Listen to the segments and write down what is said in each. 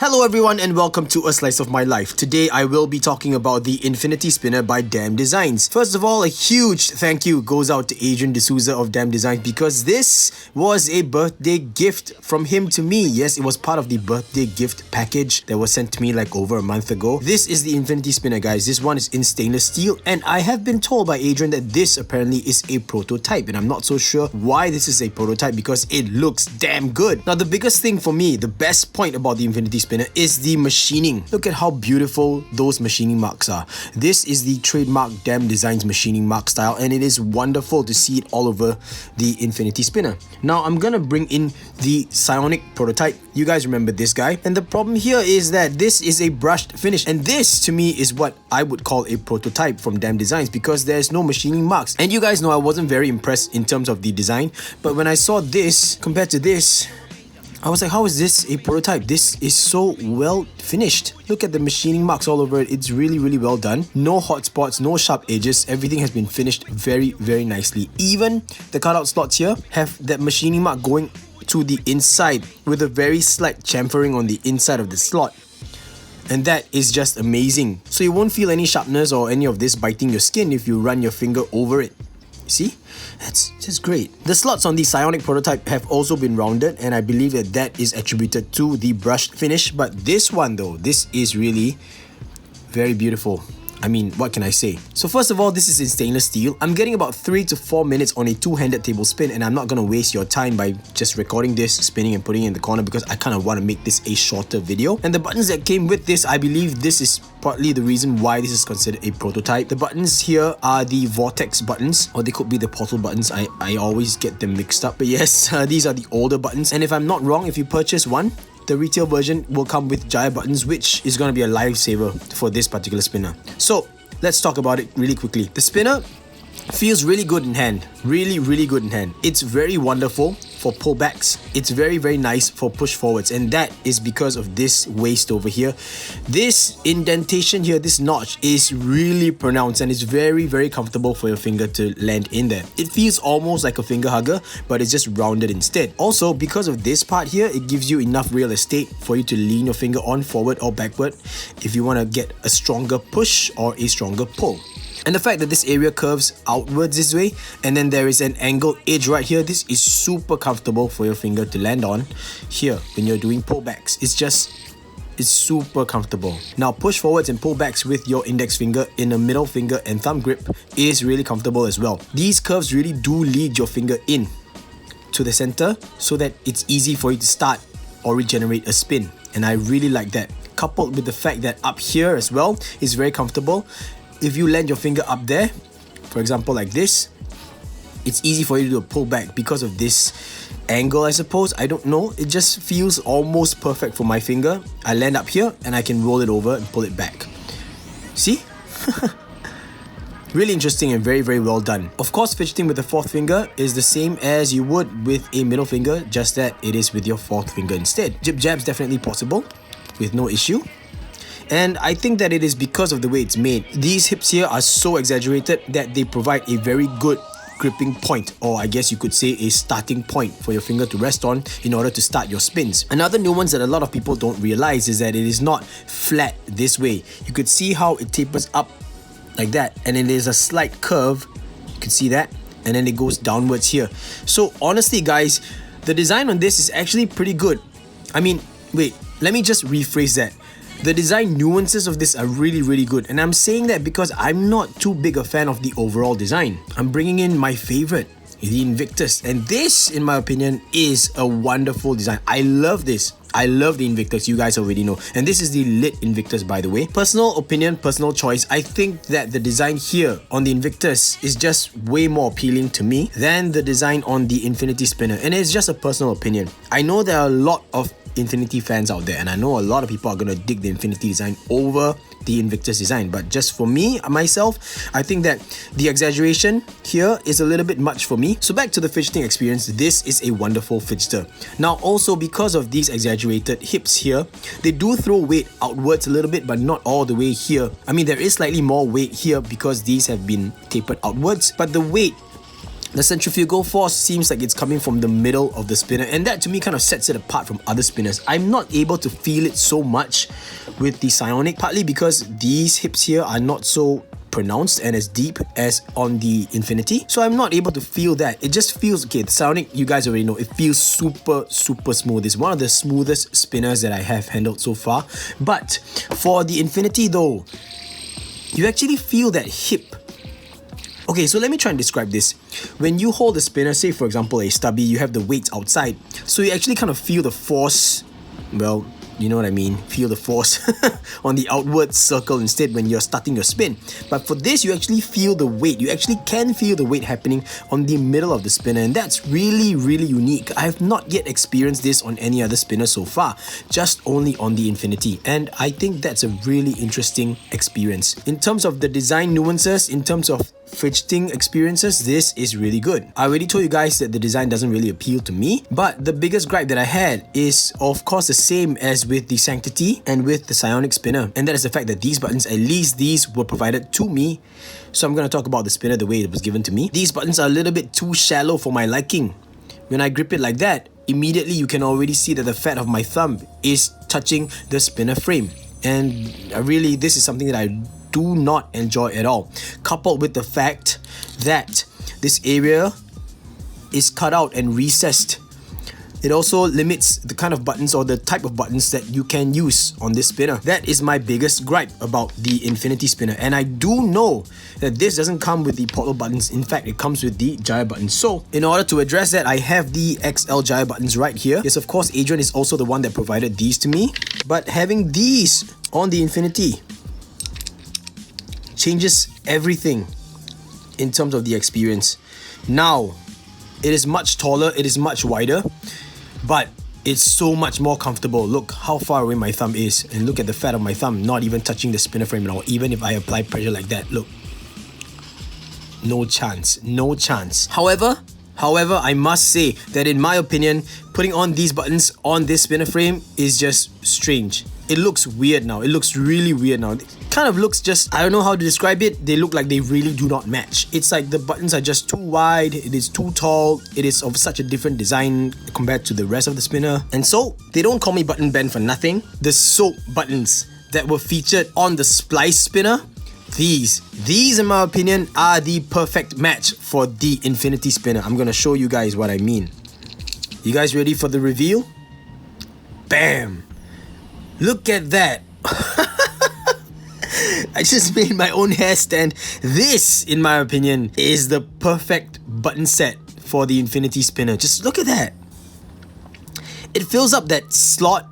Hello everyone and welcome to A Slice of My Life. Today I will be talking about the Infinity Spinner by Damned Designs. First of all, a huge thank you goes out to Adrian of Damned Designs because this was a birthday gift from him to me. Yes, it was part of the birthday gift package that was sent to me like over a month ago. This is the Infinity Spinner, guys. This one is in stainless steel and I have been told by Adrian that this apparently is a prototype, and I'm not so sure why this is a prototype because it looks damn good. Now the biggest thing for me, the best point about the Infinity Spinner is the machining. Look at how beautiful those machining marks are. This is the trademark Damned Designs machining mark style, and it is wonderful to see it all over the Infinity Spinner. Now I'm gonna bring in the Psionic prototype. You guys remember this guy, and the problem here is that this is a brushed finish, and this to me is what I would call a prototype from Damned Designs because there's no machining marks. And you guys know I wasn't very impressed in terms of the design, but when I saw this compared to this, I was like, how is this a prototype? This is so well finished. Look at the machining marks all over it. It's really well done. No hot spots, no sharp edges. Everything has been finished very nicely. Even the cutout slots here have that machining mark going to the inside with a very slight chamfering on the inside of the slot. And that is just amazing. So you won't feel any sharpness or any of this biting your skin if you run your finger over it. See? That's just great. The slots on the Psionic prototype have also been rounded, and I believe that is attributed to the brushed finish. But this one though, this is really very beautiful. I mean, what can I say? So first of all, this is in stainless steel. I'm getting about 3 to 4 minutes on a two-handed table spin, and I'm not gonna waste your time by just recording this, spinning and putting it in the corner because I kind of want to make this a shorter video. And the buttons that came with this, I believe this is partly the reason why this is considered a prototype. The buttons here are the vortex buttons, or they could be the portal buttons. I always get them mixed up. But yes, these are the older buttons. And if I'm not wrong, if you purchase one, the retail version will come with gyre buttons, which is going to be a lifesaver for this particular spinner. So let's talk about it really quickly. The spinner feels really good in hand. Really good in hand. It's very wonderful for pullbacks. It's very nice for push forwards, and that is because of this waist over here. This indentation here, this notch is really pronounced and it's very comfortable for your finger to land in there. It feels almost like a finger hugger, but it's just rounded instead. Also, because of this part here, it gives you enough real estate for you to lean your finger on forward or backward if you want to get a stronger push or a stronger pull. And the fact that this area curves outwards this way, and then there is an angled edge right here, this is super comfortable for your finger to land on here when you're doing pullbacks. It's super comfortable. Now push forwards and pullbacks with your index finger in a middle finger and thumb grip is really comfortable as well. These curves really do lead your finger in to the center so that it's easy for you to start or regenerate a spin, and I really like that. Coupled with the fact that up here as well is very comfortable. If you land your finger up there, for example like this, it's easy for you to do a pullback because of this angle, I suppose. I don't know. It just feels almost perfect for my finger. I land up here and I can roll it over and pull it back. See? Really interesting and very well done. Of course, fidgeting with the fourth finger is the same as you would with a middle finger, just that it is with your fourth finger instead. Jib jab's definitely possible with no issue. And I think that it is because of the way it's made. These hips here are so exaggerated that they provide a very good gripping point, or I guess you could say a starting point for your finger to rest on in order to start your spins. Another nuance that a lot of people don't realize is that it is not flat this way. You could see how it tapers up like that, and then there's a slight curve. You can see that, and then it goes downwards here. So honestly guys, the design on this is actually pretty good. I mean, wait, let me just rephrase that. The design nuances of this are really good, and I'm saying that because I'm not too big a fan of the overall design. I'm bringing in my favorite, the Invictus, and this, in my opinion, is a wonderful design. I love this. I love the Invictus, you guys already know. And this is the lit Invictus, by the way. Personal opinion, personal choice. I think that the design here on the Invictus is just way more appealing to me than the design on the Infinity Spinner. And it's just a personal opinion. I know there are a lot of Infinity fans out there, and I know a lot of people are gonna dig the Infinity design over the Invictus design, but just for me, myself, I think that the exaggeration here is a little bit much for me. So back to the fidgeting experience, this is a wonderful fidgeter. Now also, because of these exaggerated hips here, they do throw weight outwards a little bit, but not all the way here. I mean, there is slightly more weight here because these have been tapered outwards, but the weight The centrifugal force seems like it's coming from the middle of the spinner, and that to me kind of sets it apart from other spinners. I'm not able to feel it so much with the Psionic, partly because these hips here are not so pronounced and as deep as on the Infinity, so I'm not able to feel that. It just feels, okay, the Psionic, you guys already know, it feels super smooth. It's one of the smoothest spinners that I have handled so far. But for the Infinity though, you actually feel that hip. Okay, so let me try and describe this. When you hold the spinner, say for example a stubby, you have the weights outside, so you actually kind of feel the force, well, you know what I mean, feel the force on the outward circle instead when you're starting your spin. But for this, you actually feel the weight. You actually can feel the weight happening on the middle of the spinner, and that's really unique. I have not yet experienced this on any other spinner so far, just only on the Infinity, and I think that's a really interesting experience. In terms of the design nuances, in terms of fidgeting experiences, this is really good. I already told you guys that the design doesn't really appeal to me, but the biggest gripe that I had is of course the same as with the Sanctity and with the Psionic spinner, and that is the fact that these buttons, at least these were provided to me. So I'm going to talk about the spinner the way it was given to me. These buttons are a little bit too shallow for my liking. When I grip it like that, immediately you can already see that the fat of my thumb is touching the spinner frame, and really this is something that I do not enjoy at all, coupled with the fact that this area is cut out and recessed. It also limits the kind of buttons or the type of buttons that you can use on this spinner. That is my biggest gripe about the Infinity spinner, and I do know that this doesn't come with the portal buttons. In fact, it comes with the gyre buttons. So in order to address that, I have the XL gyre buttons right here. Yes, of course, Adrian is also the one that provided these to me, but having these on the Infinity changes everything in terms of the experience. Now, it is much taller, it is much wider, but it's so much more comfortable. Look how far away my thumb is, and look at the fat of my thumb not even touching the spinner frame at all. Even if I apply pressure like that, look, no chance, no chance. However, I must say that in my opinion, putting on these buttons on this spinner frame is just strange. It looks weird now. It looks really weird now. It kind of looks just, I don't know how to describe it. They look like they really do not match. It's like the buttons are just too wide, it is too tall, it is of such a different design compared to the rest of the spinner. And so, they don't call me Button Ben for nothing. The soap buttons that were featured on the Splice spinner, these in my opinion are the perfect match for the Infinity spinner. I'm gonna show you guys what I mean. You guys ready for the reveal? Bam! Look at that. I just made my own hair stand. This, in my opinion, is the perfect button set for the Infinity spinner. Just look at that. It fills up that slot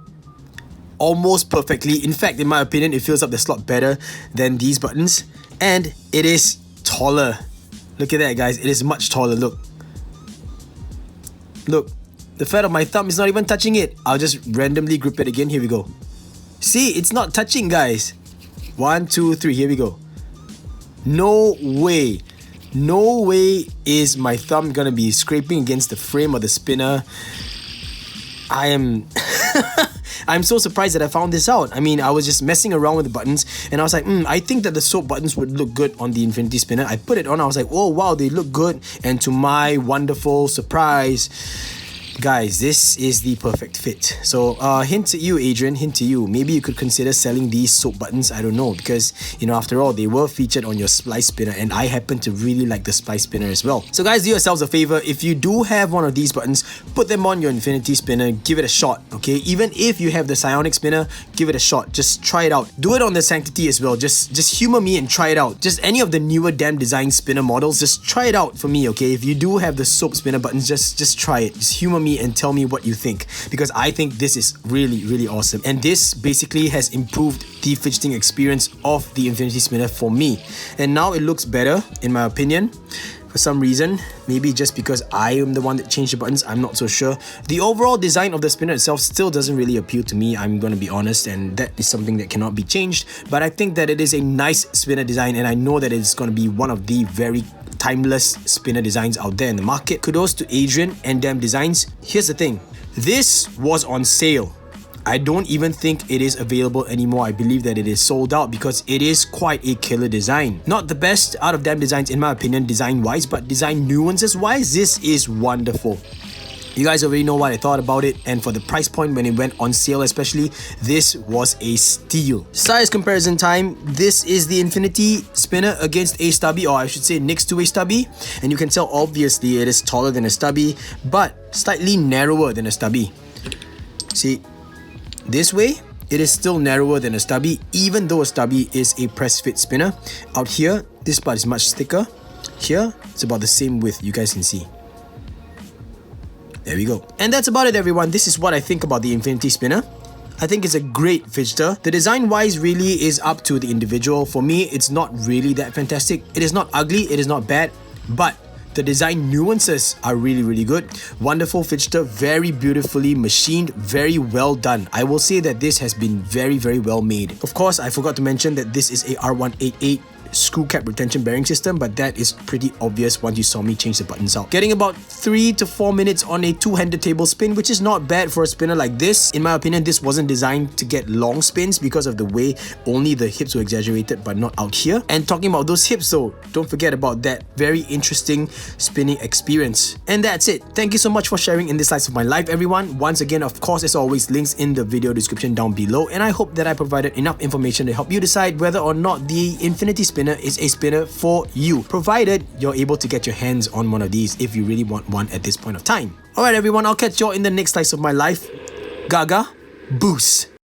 almost perfectly. In fact, in my opinion, it fills up the slot better than these buttons. And it is taller. Look at that, guys. It is much taller. Look. Look. The fat of my thumb is not even touching it. I'll just randomly grip it again. Here we go. See, it's not touching, guys. 1, 2, 3, here we go. No way is my thumb gonna be scraping against the frame of the spinner. I'm so surprised that I found this out. I mean, I was just messing around with the buttons and I was like, I think that the soap buttons would look good on the Infinity spinner. I put it on, I was like, oh wow, they look good. And to my wonderful surprise, guys, this is the perfect fit. So hint to you, Adrian, hint to you, maybe you could consider selling these soap buttons. I don't know, because after all, they were featured on your Splice spinner, and I happen to really like the Splice spinner as well. So guys, do yourselves a favor, if you do have one of these buttons, put them on your Infinity spinner, give it a shot, okay? Even if you have the Psionic spinner, give it a shot. Just try it out. Do it on the Sanctity as well. Just humor me and try it out. Just any of the newer Damned Designs spinner models, just try it out for me, okay? If you do have the soap spinner buttons, just try it. Just humor me and tell me what you think, because I think this is really awesome, and this basically has improved the fidgeting experience of the Infinity spinner for me. And now it looks better, in my opinion, for some reason. Maybe just because I am the one that changed the buttons, I'm not so sure. The overall design of the spinner itself still doesn't really appeal to me, I'm gonna be honest, and that is something that cannot be changed. But I think that it is a nice spinner design, and I know that it's gonna be one of the very timeless spinner designs out there in the market. Kudos to Adrian and Damned Designs. Here's the thing, this was on sale. I don't even think it is available anymore. I believe that it is sold out because it is quite a killer design. Not the best out of Damned Designs in my opinion design-wise, but design nuances-wise, this is wonderful. You guys already know what I thought about it, and for the price point when it went on sale especially, this was a steal. Size comparison time. This is the Infinity Spinner against a Stubby, or I should say next to a Stubby, and you can tell obviously it is taller than a Stubby, but slightly narrower than a Stubby. See, this way, it is still narrower than a Stubby, even though a Stubby is a press fit spinner. Out here, this part is much thicker. Here, it's about the same width, you guys can see. There we go. And that's about it, everyone. This is what I think about the Infinity Spinner. I think it's a great fidgeter. The design-wise really is up to the individual. For me, it's not really that fantastic. It is not ugly, it is not bad, but the design nuances are really good. Wonderful fidgeter, very beautifully machined, very well done. I will say that this has been very well made. Of course, I forgot to mention that this is a R188 screw cap retention bearing system, but that is pretty obvious once you saw me change the buttons out. Getting about 3 to 4 minutes on a two-handed table spin, which is not bad for a spinner like this. In my opinion, this wasn't designed to get long spins because of the way only the hips were exaggerated but not out here. And talking about those hips though, don't forget about that very interesting spinning experience. And that's it. Thank you so much for sharing in this slice of my life, everyone. Once again, of course, as always, links in the video description down below, and I hope that I provided enough information to help you decide whether or not the Infinity Spinner is a spinner for you, provided you're able to get your hands on one of these if you really want one at this point of time. Alright everyone, I'll catch you all in the next slice of my life. Gaga, boost!